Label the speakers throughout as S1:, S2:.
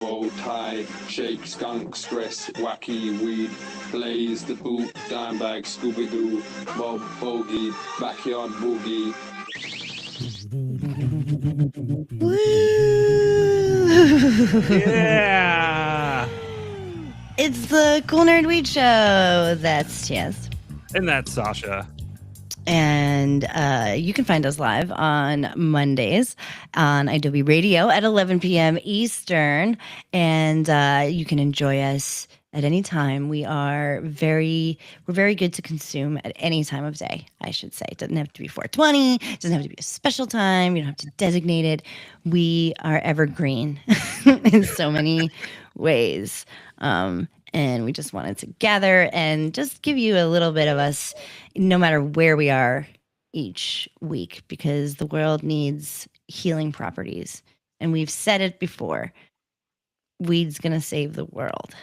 S1: bow tie, shake, skunk, stress, wacky, weed, blaze, the boot, dime bag, Scooby Doo, Bob, bogey, backyard boogie.
S2: Woo!
S3: Yeah.
S2: It's the Cool Nerd Weed Show. That's Chaz.
S3: And that's Sasha.
S2: And you can find us live on Mondays on Adobe Radio at 11 p.m. Eastern. And you can enjoy us at any time. We're very good to consume at any time of day, I should say. It doesn't have to be 420. It doesn't have to be a special time. You don't have to designate it. We are evergreen in so many ways. And we just wanted to gather and just give you a little bit of us, no matter where we are each week, because the world needs healing properties. And we've said it before, weed's going to save the world.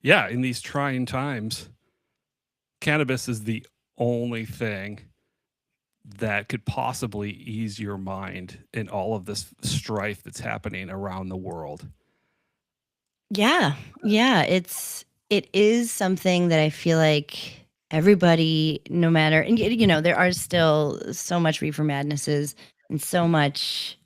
S3: Yeah, in these trying times, cannabis is the only thing that could possibly ease your mind in all of this strife that's happening around the world.
S2: Yeah. It is something that I feel like everybody, no matter, and there are still so much reefer madnesses and so much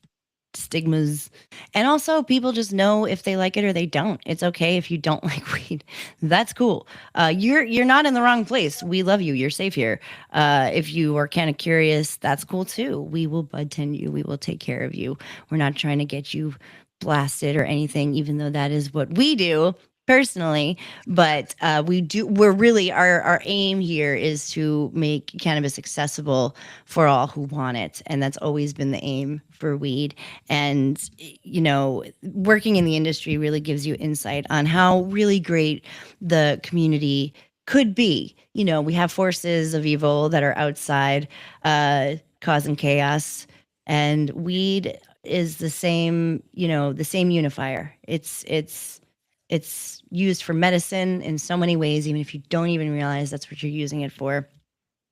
S2: stigmas, and also people just know if they like it or they don't. It's okay if you don't like weed. That's cool. You're not in the wrong place. We love you. You're safe here. If you are kind of curious, that's cool too. We will bud tend you. We will take care of you. We're not trying to get you blasted or anything, even though that is what we do personally. But we're really, our aim here is to make cannabis accessible for all who want it. And that's always been the aim for weed. And, working in the industry really gives you insight on how really great the community could be. We have forces of evil that are outside causing chaos, and weed is the same unifier. It's used for medicine in so many ways, even if you don't even realize that's what you're using it for.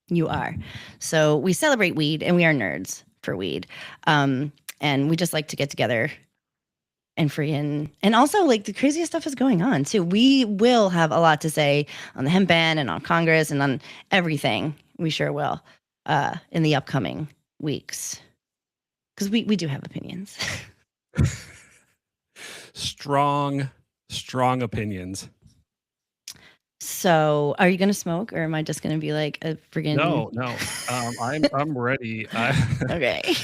S2: You are. So we celebrate weed, and we are nerds for weed. And we just like to get together and and also, like, the craziest stuff is going on too. We will have a lot to say on the hemp ban and on Congress and on everything. We sure will in the upcoming weeks. Because we do have opinions.
S3: Strong opinions.
S2: So, are you going to smoke, or am I just going to be like a friggin'?
S3: No. I'm ready.
S2: Okay.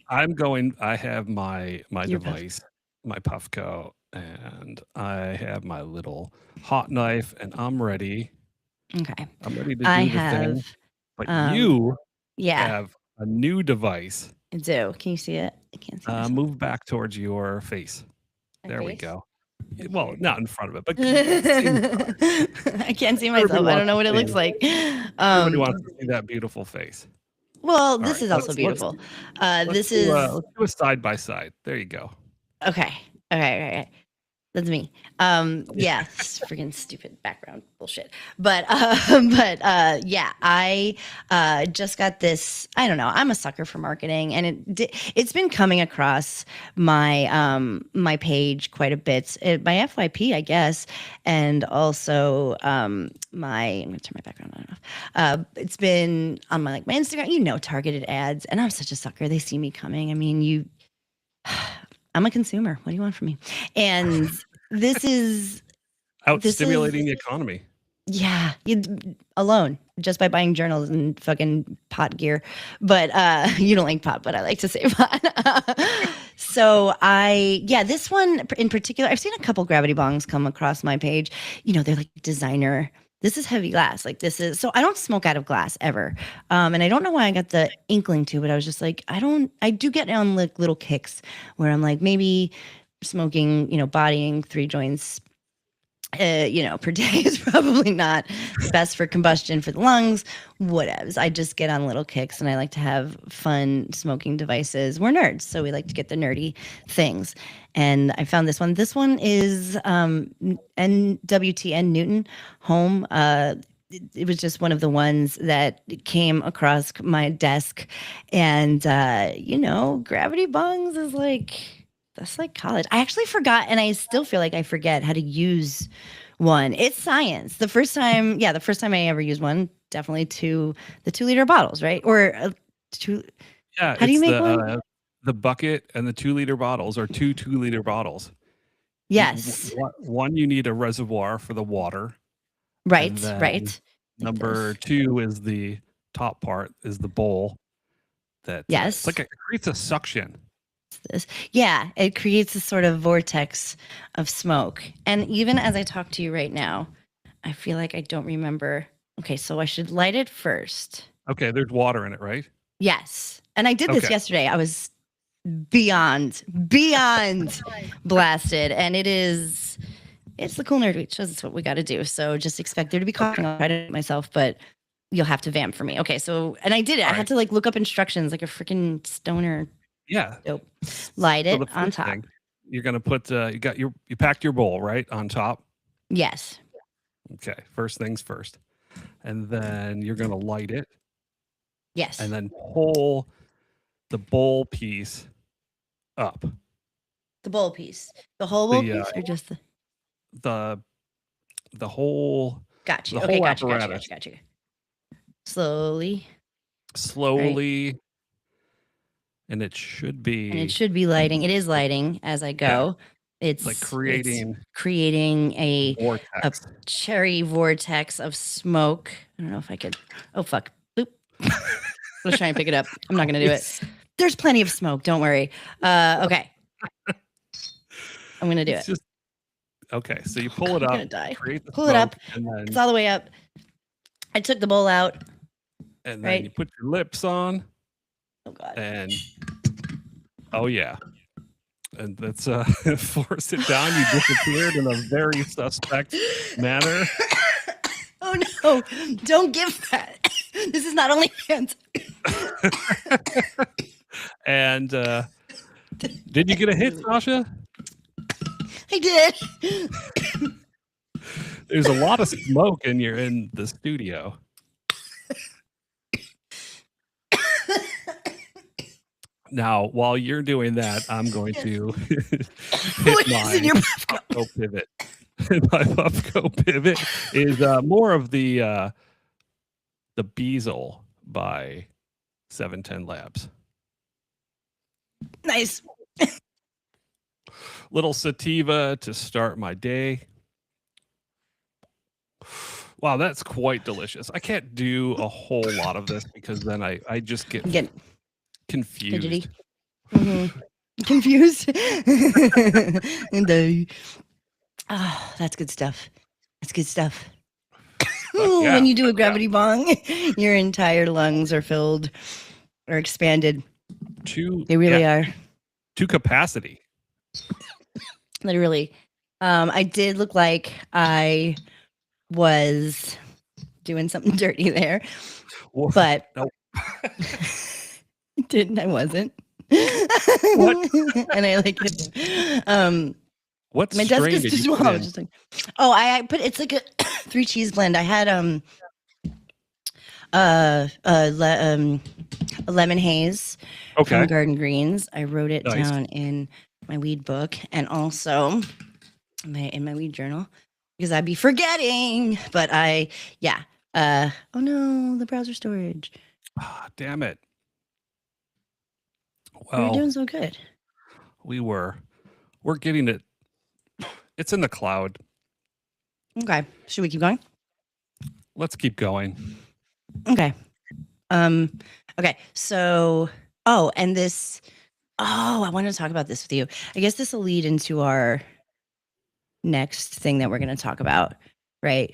S3: I'm going. I have my
S2: Your
S3: device, my Puffco, and I have my little hot knife, and I'm ready.
S2: Okay.
S3: I'm ready to do the thing. But you have a new device.
S2: I do. Can you see it? I can't see it.
S3: Move back towards your face. There we go. Well, not in front of it, but
S2: I can't see myself. I don't know what it looks like.
S3: Everybody wants to see that beautiful face.
S2: Well, this is also beautiful. Let's do
S3: a side by side. There you go.
S2: Okay. That's me. Yes, freaking stupid background bullshit. But yeah, I just got this. I don't know. I'm a sucker for marketing, and it's been coming across my my page quite a bit. My FYP, I guess, and also I'm gonna turn my background on and off. It's been on my Instagram, targeted ads, and I'm such a sucker. They see me coming. I mean, I'm a consumer. What do you want from me? And this is
S3: stimulating the economy.
S2: Yeah, alone just by buying journals and fucking pot gear. But you don't like pot, but I like to say pot. So this one in particular, I've seen a couple Gravity Bongs come across my page. They're like designer. This is heavy glass. So I don't smoke out of glass ever. And I don't know why I got the inkling to, but I was just like, I do get on like little kicks where I'm like, maybe smoking, bodying 3 joints, per day is probably not the best for combustion for the lungs. Whatevs. I just get on little kicks, and I like to have fun smoking devices. We're nerds, so we like to get the nerdy things. And I found this one. This one is NWTN Newton Home. It was just one of the ones that came across my desk. And, Gravity Bongs is like That's like college. I actually forgot, and I still feel like I forget how to use one. It's science. The first time I ever used one, definitely the 2 liter bottles, right? Or two.
S3: Yeah,
S2: How do you
S3: it's
S2: make one?
S3: the bucket and the 2 liter bottles, or 2 2 liter bottles.
S2: Yes.
S3: One, you need a reservoir for the water, and
S2: Right.
S3: then
S2: Right. Like
S3: number
S2: this.
S3: 2 is the top part, is the bowl that it's
S2: Yes.
S3: like it creates a suction.
S2: This. Yeah, it creates a sort of vortex of smoke. And even as I talk to you right now, I feel like I don't remember. Okay, so I should light it first.
S3: Okay, there's water in it, right?
S2: Yes. And I did this
S3: Okay.
S2: yesterday. I was beyond blasted. And it's the Cool Nerd Week. That's what we got to do. So just expect there to be coughing. I'll try to do it myself, but you'll have to vamp for me. Okay, so, and I did it. I had to like look up instructions like a freaking stoner.
S3: Yeah.
S2: Dope. Light
S3: So
S2: it
S3: the
S2: on
S3: first
S2: top.
S3: thing, you're gonna put you packed your bowl right on top.
S2: Yes.
S3: Okay, first things first, and then you're gonna light it,
S2: Yes.
S3: and then pull the bowl piece up.
S2: The bowl piece. The whole bowl piece, or just
S3: the whole
S2: Got you.
S3: the
S2: Okay,
S3: whole
S2: got you.
S3: apparatus.
S2: Slowly.
S3: Slowly, and it should be.
S2: And it should be lighting. It is lighting as I go. It's
S3: like creating
S2: a
S3: vortex.
S2: cherry vortex of smoke. I don't know if I could. Oh fuck! Boop. Let's try and pick it up. I'm not gonna do it. There's plenty of smoke. Don't worry. Okay. I'm gonna do it.
S3: Okay, so you pull it up.
S2: I'm gonna die.
S3: Create the
S2: Pull
S3: smoke,
S2: it up.
S3: and then,
S2: It's all the way up. I took the bowl out.
S3: and then
S2: right?
S3: you put your lips on,
S2: Oh god.
S3: and oh yeah, and that's force it down. You disappeared in a very suspect manner.
S2: Oh no! Don't give that. This is not OnlyFans.
S3: And did you get a hit, Sasha?
S2: I did.
S3: There's a lot of smoke in the studio. Now, while you're doing that, I'm going to hit
S2: What is in your
S3: Puffco pivot. My Puffco pivot is more of the Beazle by 710 Labs.
S2: Nice.
S3: Little sativa to start my day. Wow, that's quite delicious. I can't do a whole lot of this because then I just get confused.
S2: Fidgety. Mm-hmm. Confused. And oh, that's good stuff. That's good stuff.
S3: Yeah.
S2: When you do a gravity bong, your entire lungs are filled or expanded. They really are.
S3: To capacity.
S2: Literally. I did look like I was doing something dirty there, but
S3: nope.
S2: I wasn't. What? And I like it.
S3: What
S2: my
S3: strain
S2: desk is
S3: did
S2: too
S3: you
S2: small.
S3: put in?
S2: Just like, oh, I put it's like a 3 cheese blend. I had a lemon haze from Garden Greens. I wrote it down in my weed book and also in my weed journal because I'd be forgetting. But oh no, the browser storage.
S3: Ah, damn it.
S2: Well, we're doing so good.
S3: We're getting it. It's in the cloud.
S2: Okay. Should we keep going?
S3: Let's keep going.
S2: Okay. Okay. So, and this. Oh, I wanted to talk about this with you. I guess this will lead into our next thing that we're going to talk about, right?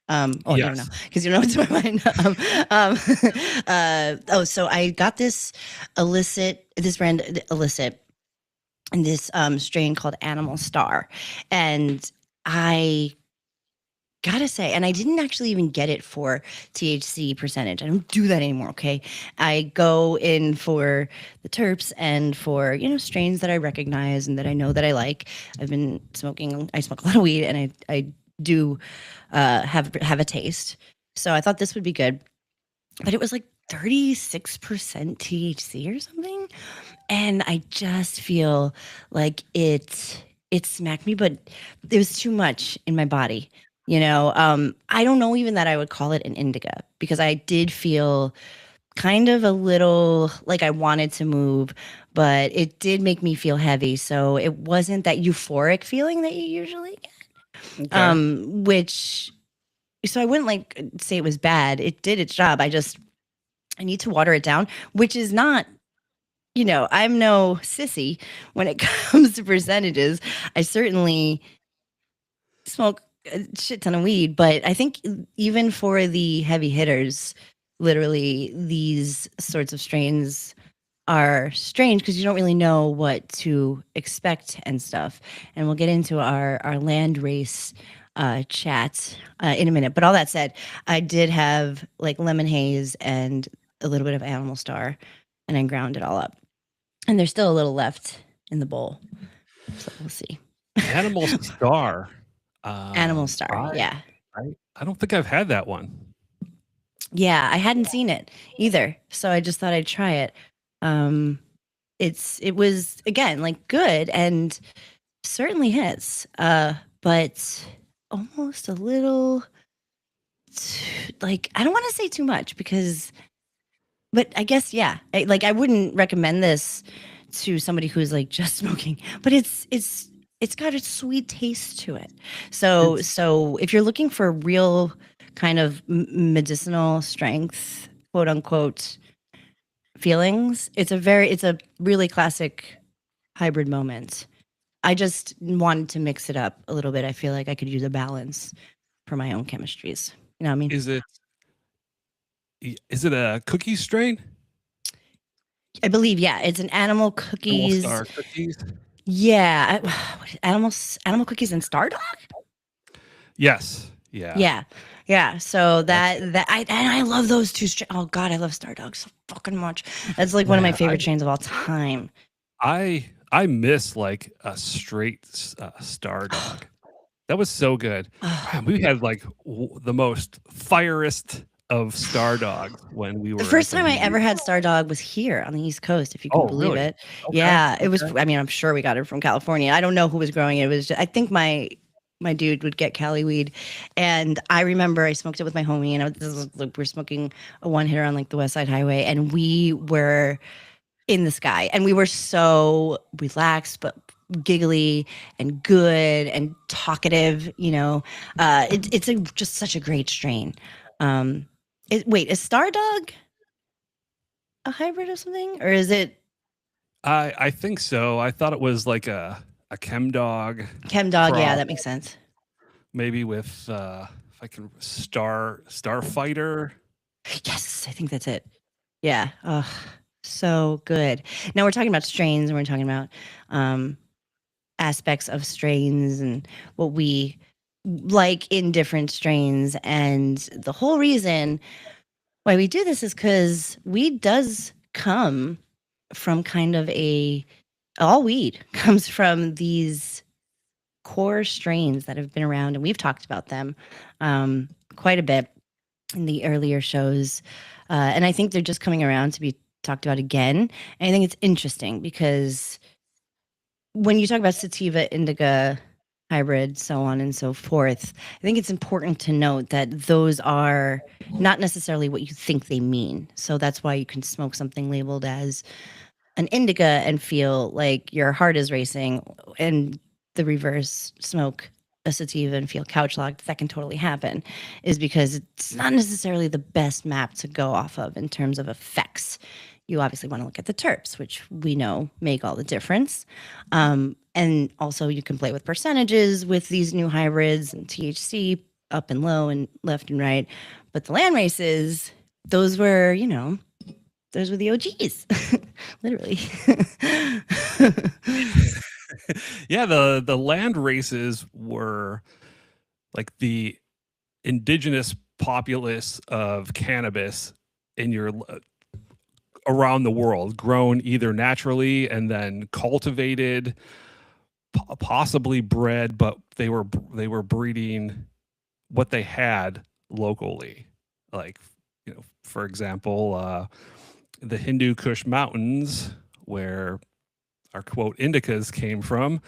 S2: Yes. Never know, because you know what's in my mind. So I got this brand illicit, and this strain called Animal Star, and I gotta say, and I didn't actually even get it for THC percentage. I don't do that anymore. Okay, I go in for the terps and for strains that I recognize and that I know that I like. I smoke a lot of weed, and I do have a taste. So I thought this would be good, but it was like 36% THC or something, and I just feel like it smacked me, but it was too much in my body. I don't know even that I would call it an indica because I did feel kind of a little like I wanted to move, but it did make me feel heavy. So it wasn't that euphoric feeling that you usually get.
S3: Okay.
S2: Which so I wouldn't like say it was bad. It did its job. I need to water it down, which is not, I'm no sissy when it comes to percentages. I certainly smoke a shit ton of weed, but I think even for the heavy hitters, literally these sorts of strains are strange because you don't really know what to expect and stuff. And we'll get into our land race chat in a minute. But all that said, I did have like lemon haze and a little bit of animal star, and I ground it all up. And there's still a little left in the bowl, so we'll see.
S3: Animal Star.
S2: Animal star,
S3: I,
S2: yeah.
S3: I don't think I've had that one.
S2: Yeah, I hadn't seen it either, so I just thought I'd try it. It was again like good and certainly hits, but almost a little like I don't want to say too much but I guess yeah, I wouldn't recommend this to somebody who's like just smoking, but it's got a sweet taste to it. So
S3: It's
S2: so if you're looking for real kind of medicinal strength, quote unquote feelings, it's a really classic hybrid moment. I just wanted to mix it up a little bit. I feel like I could use a balance for my own chemistries. You know what I mean?
S3: is it a cookie strain?
S2: I believe, yeah, it's an animal
S3: Animal
S2: cookies.
S3: Star cookies?
S2: Yeah, what is animal cookies and Stardog.
S3: Yes. Yeah.
S2: Yeah, yeah. So
S3: That's
S2: I love those two. Oh God, I love Stardog so fucking much. That's like one of my
S3: man.
S2: favorite strains of all time.
S3: I miss like a straight Star Dog. That was so good. Man, we had like the most firest of Star Dogs when we were
S2: The
S3: at
S2: first
S3: the
S2: time I ever
S3: meeting.
S2: had Stardog was here on the East Coast, if you can
S3: Oh,
S2: believe
S3: really?
S2: it.
S3: Okay.
S2: Yeah, it was.
S3: Okay.
S2: I mean, I'm sure we got it from California. I don't know who was growing it. It was. I think my dude would get Cali weed, and I remember I smoked it with my homie, and we're smoking a one hitter on like the West Side Highway, and we were in the sky, and we were so relaxed, but giggly and good and talkative. It's just such a great strain. Wait, is Stardog a hybrid of something, or is it
S3: I think so. I thought it was like a Chem Dog
S2: Chemdog? Yeah,
S3: cross,
S2: that makes sense.
S3: maybe with if I can Starfighter.
S2: Yes, I think that's it. Yeah. Oh, so good. Now we're talking about strains and we're talking about aspects of strains and what we like in different strains. And the whole reason why we do this is because weed does come from kind of all weed comes from these core strains that have been around, and we've talked about them quite a bit in the earlier shows. And I think they're just coming around to be talked about again. And I think it's interesting because when you talk about sativa, indica, hybrid, so on and so forth, I think it's important to note that those are not necessarily what you think they mean. So that's why you can smoke something labeled as an indica and feel like your heart is racing, and the reverse, smoke a sativa and feel couch locked. That can totally happen, is because it's not necessarily the best map to go off of in terms of effects. You obviously want to look at the terps, which we know make all the difference. And also you can play with percentages with these new hybrids and THC up and low and left and right. But the land races, those were, those were the OGs, literally.
S3: Yeah, the land races were like the indigenous populace of cannabis in your around the world, grown either naturally and then cultivated, possibly bred, but they were breeding what they had locally. Like, for example, the Hindu Kush Mountains where our quote indicas came from,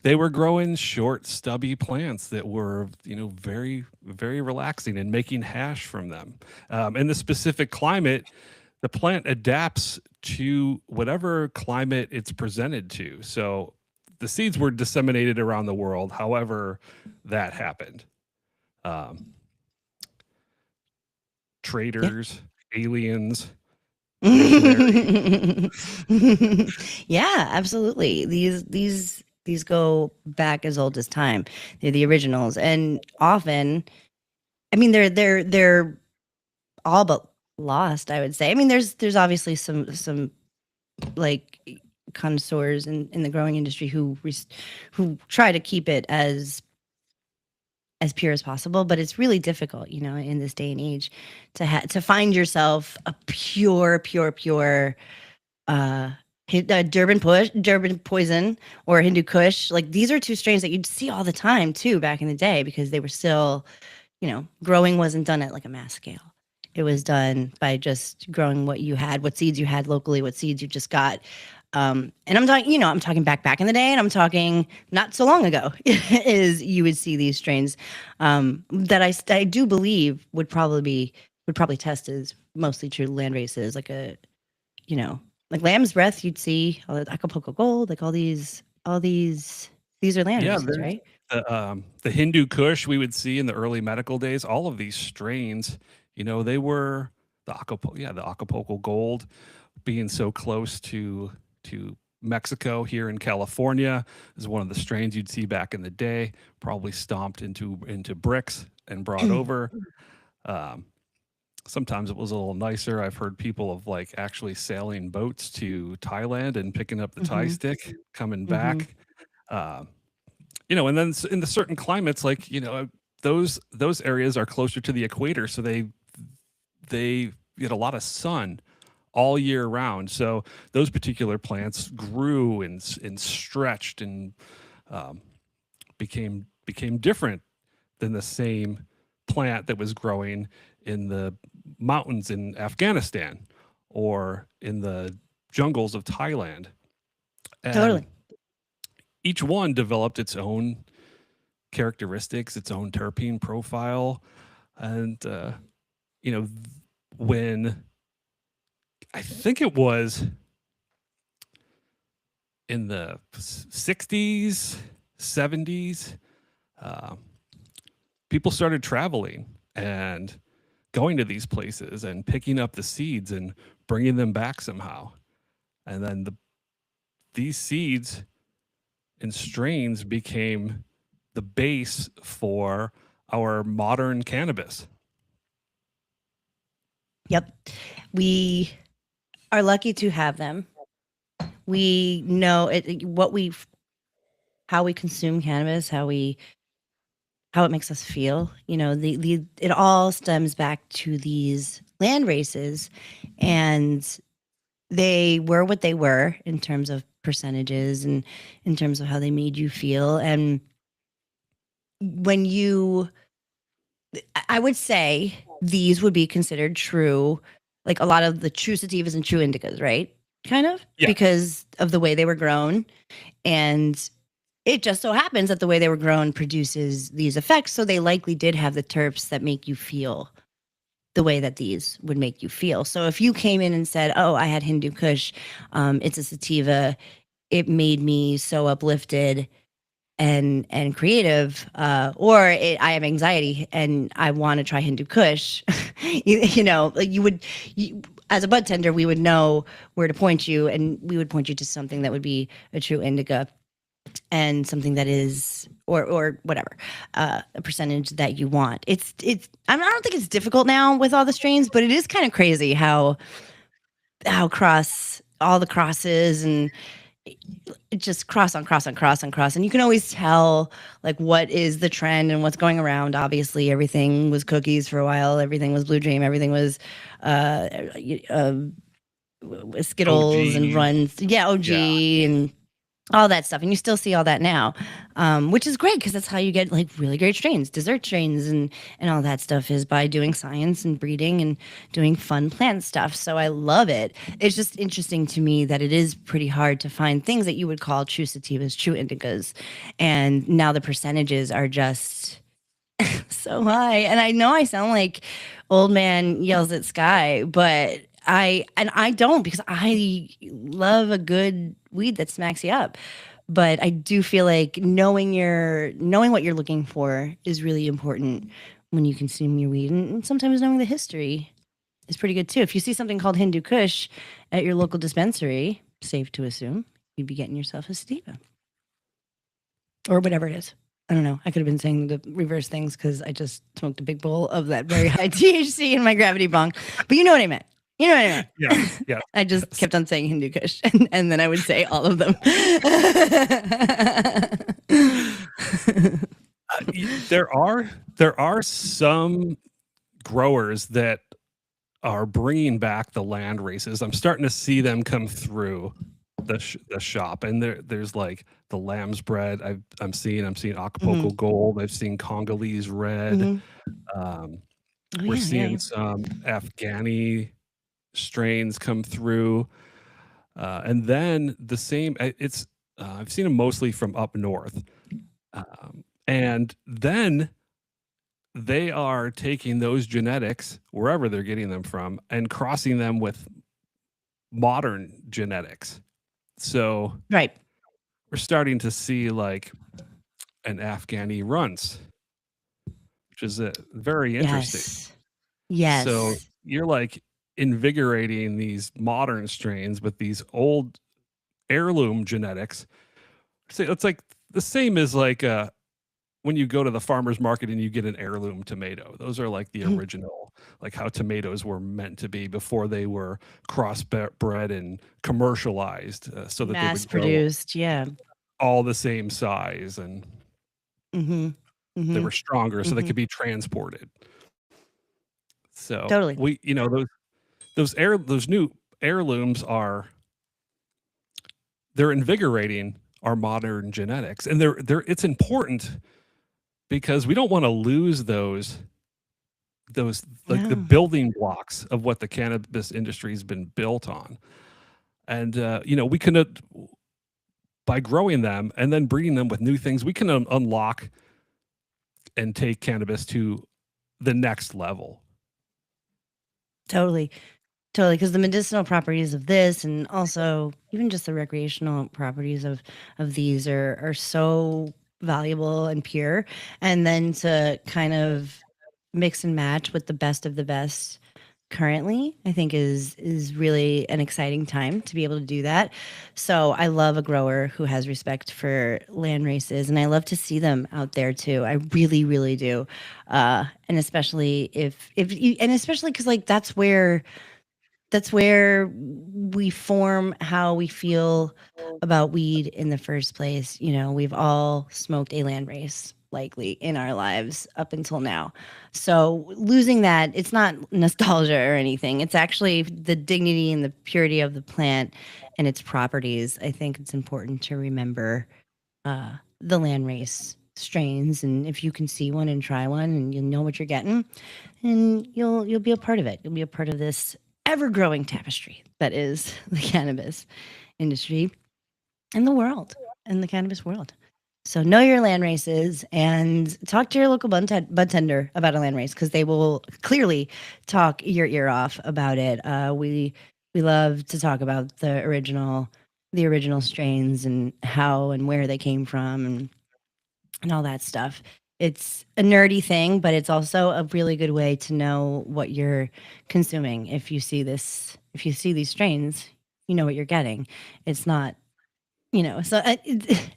S3: they were growing short, stubby plants that were, very, very relaxing and making hash from them. In the specific climate, the plant adapts to whatever climate it's presented to. So the seeds were disseminated around the world, however that happened. Traders, aliens,
S2: Yeah, absolutely. These go back as old as time. They're the originals, and often, I mean, they're all but lost, I would say. I mean, there's obviously some like connoisseurs in the growing industry who try to keep it as pure as possible, but it's really difficult, in this day and age to find yourself a pure Durban poison or Hindu Kush. Like, these are two strains that you'd see all the time too back in the day, because they were still, growing wasn't done at like a mass scale. It was done by just growing what you had, what seeds you had locally, what seeds you just got. And I'm talking back in the day, and I'm talking not so long ago, is you would see these strains that I do believe would probably test as mostly true land races, like like Lamb's Breath. You'd see all the Acapulco Gold, like all these are land races, right?
S3: The Hindu Kush we would see in the early medical days, all of these strains, they were the Acapulco Gold, being so close to Mexico here in California, is one of the strains you'd see back in the day, probably stomped into bricks and brought over. Sometimes it was a little nicer. I've heard people of like actually sailing boats to Thailand and picking up the Thai stick, coming back. And then in the certain climates, like, those areas are closer to the equator, so they get a lot of sun all year round. So those particular plants grew and stretched and became different than the same plant that was growing in the mountains in Afghanistan or in the jungles of Thailand. And
S2: Totally.
S3: each one developed its own characteristics, its own terpene profile. And, when I think it was in the 60s, 70s, people started traveling and going to these places and picking up the seeds and bringing them back somehow. And then these seeds and strains became the base for our modern cannabis.
S2: Yep. We are lucky to have them. We know how we consume cannabis, how it makes us feel. It all stems back to these land races, and they were what they were in terms of percentages and in terms of how they made you feel. And I would say these would be considered true, like a lot of the true sativas and true indicas, right? Kind of,
S3: yeah,
S2: because of the way they were grown. And it just so happens that the way they were grown produces these effects. So they likely did have the terps that make you feel the way that these would make you feel. So if you came in and said, "Oh, I had Hindu Kush, it's a sativa, it made me so uplifted and creative," or I have anxiety and I want to try Hindu Kush, as a bud tender, we would know where to point you, and we would point you to something that would be a true indica and something that is, or whatever, a percentage that you want. I don't think it's difficult now with all the strains, but it is kind of crazy how cross all the crosses, and it just cross on cross on cross on cross. And you can always tell like what is the trend and what's going around. Obviously, everything was cookies for a while. Everything was Blue Dream. Everything was Skittles
S3: OG.
S2: and runs. Yeah, OG.
S3: Yeah.
S2: And all that stuff, and you still see all that now, which is great because that's how you get like really great strains, dessert strains, and all that stuff is by doing science and breeding and doing fun plant stuff. So I love it. It's just interesting to me that it is pretty hard to find things that you would call true sativas, true indicas, and now the percentages are just so high. And I know I sound like old man yells at sky, but I don't, because I love a good weed that smacks you up. But I do feel like knowing what you're looking for is really important when you consume your weed, and sometimes knowing the history is pretty good too. If you see something called Hindu Kush at your local dispensary, safe to assume you'd be getting yourself a sativa or whatever it is. I don't know. I could have been saying the reverse things because I just smoked a big bowl of that very high THC in my gravity bong. But you know what I meant. You know what I meant.
S3: Yeah, yeah.
S2: I just kept on saying Hindu Kush, and then I would say all of them.
S3: There are some growers that are bringing back the land races. I'm starting to see them come through the shop, and there's like the lamb's bread. I'm seeing Acapulco Gold. I've seen Congolese Red. We're seeing some Afghani strains come through, and then the same. I've seen them mostly from up north, and then they are taking those genetics wherever they're getting them from and crossing them with modern genetics. So
S2: right,
S3: we're starting to see like an Afghani runts, which is very interesting.
S2: Yes.
S3: So you're like invigorating these modern strains with these old heirloom genetics. So it's like the same as like when you go to the farmer's market and you get an heirloom tomato. Those are like the original, like how tomatoes were meant to be before they were crossbred and commercialized, so that
S2: mass
S3: they would
S2: produced, yeah,
S3: all the same size, and they were stronger, so they could be transported. So
S2: totally.
S3: we, those new heirlooms they're invigorating our modern genetics, and it's important because we don't want to lose those like the building blocks of what the cannabis industry has been built on. And we can by growing them and then breeding them with new things, we can unlock and take cannabis to the next level.
S2: Totally, because the medicinal properties of this, and also even just the recreational properties of these, are so valuable and pure. And then to kind of mix and match with the best of the best currently, I think is really an exciting time to be able to do that. So I love a grower who has respect for land races, and I love to see them out there too. I really, really do. And especially especially because like that's where we form how we feel about weed in the first place. We've all smoked a land race likely in our lives up until now. So losing that, it's not nostalgia or anything. It's actually the dignity and the purity of the plant and its properties. I think it's important to remember the land race strains, and if you can see one and try one, and you'll know what you're getting, and you'll be a part of it. You'll be a part of this ever-growing tapestry that is the cannabis industry and the world, and the cannabis world. So know your land races and talk to your local bud tender about a land race, because they will clearly talk your ear off about it. We love to talk about the original strains and how and where they came from, and all that stuff. It's a nerdy thing, but it's also a really good way to know what you're consuming. If you see these strains, you know what you're getting. It's not, so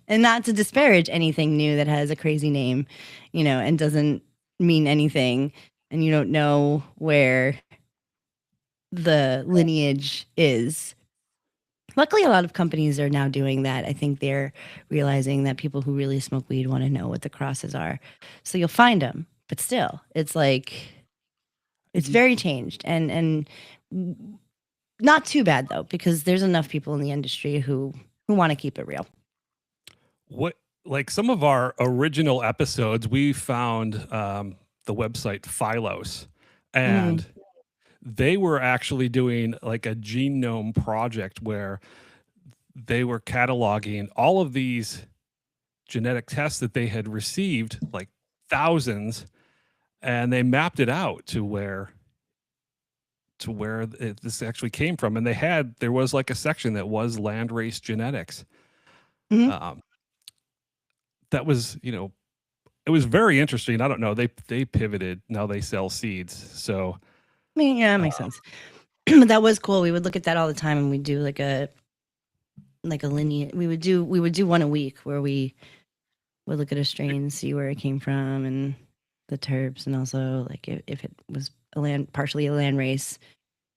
S2: and not to disparage anything new that has a crazy name, and doesn't mean anything, and you don't know where the lineage is. Luckily, a lot of companies are now doing that. I think they're realizing that people who really smoke weed want to know what the crosses are. So you'll find them, but still, it's like, it's very changed, and not too bad though, because there's enough people in the industry who want to keep it real.
S3: what like some of our original episodes, we found the website Phylos, and they were actually doing like a genome project where they were cataloging all of these genetic tests that they had received, like thousands, and they mapped it out to where this actually came from. And there was like a section that was landrace genetics.
S2: Mhm.
S3: That was, it was very interesting. I don't know. They pivoted. Now they sell seeds. So
S2: I mean, yeah, that makes sense. But that was cool. We would look at that all the time, and we'd do like a lineage. We would do one a week where we would look at a strain, see where it came from, and the terps, and also like if it was partially a land race.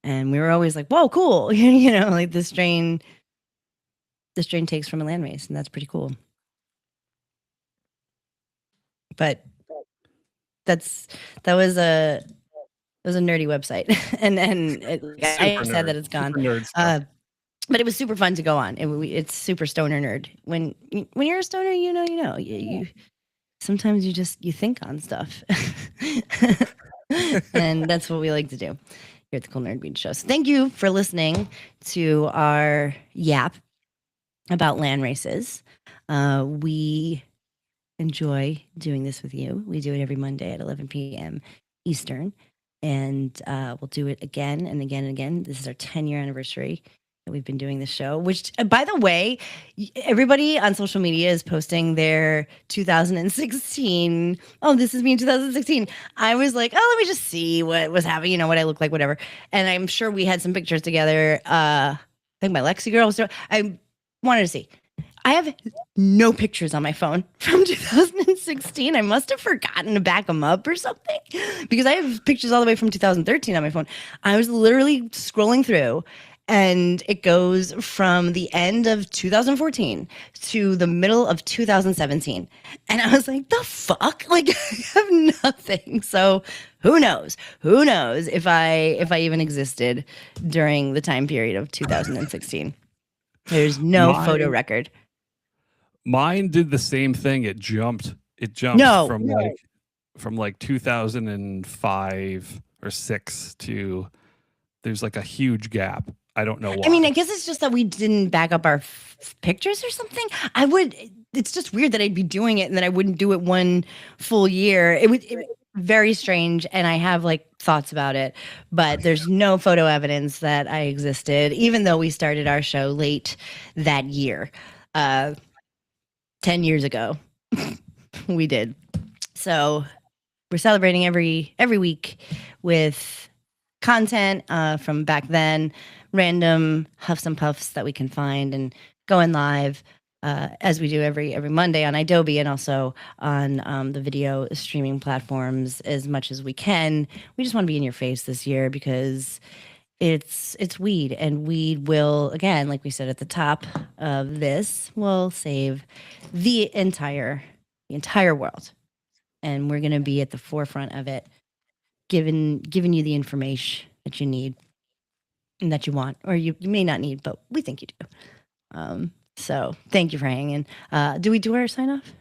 S2: And we were always like, "Whoa, cool!" Like the strain takes from a land race, and that's pretty cool. But that was a nerdy website, and I said that it's gone. But it was super fun to go on. It's super stoner nerd. When you're a stoner, you know. You sometimes you think on stuff, and that's what we like to do here at the Cool Nerd Bean Show. So thank you for listening to our yap about land races. We enjoy doing this with you. We do it every Monday at 11 p.m. Eastern, and we'll do it again and again and again. This is our 10-year anniversary that we've been doing the show, which, by the way, everybody on social media is posting their 2016. Oh, this is me in 2016. I was like, oh, let me just see what was happening, what I look like, whatever. And I'm sure we had some pictures together. I think my Lexi girl was there. I wanted to see. I have no pictures on my phone from 2016. I must have forgotten to back them up or something, because I have pictures all the way from 2013 on my phone. I was literally scrolling through, and it goes from the end of 2014 to the middle of 2017. And I was like, the fuck? Like, I have nothing. So who knows? Who knows if I even existed during the time period of 2016? There's no photo record.
S3: Mine did the same thing. It jumped from like 2005 or 6 to, there's like a huge gap. I don't know why.
S2: I mean, I guess it's just that we didn't back up our pictures or something. It's just weird that I'd be doing it and then I wouldn't do it one full year. It was very strange, and I have like thoughts about it, but there's no photo evidence that I existed, even though we started our show late that year. 10 years ago, we did. So we're celebrating every week with content from back then, random huffs and puffs that we can find, and going live as we do every Monday on Adobe, and also on the video streaming platforms as much as we can. We just want to be in your face this year because it's weed, and weed will, again, like we said at the top of this, will save the entire world, and we're going to be at the forefront of it, giving you the information that you need and that you want, or you may not need, but we think you do. So thank you for hanging. Do we do our sign off?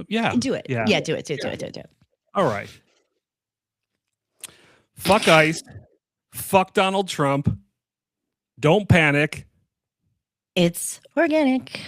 S3: Yeah.
S2: Do it. Yeah, do it.
S3: All right. Fuck ICE. Fuck Donald Trump. Don't panic.
S2: It's organic.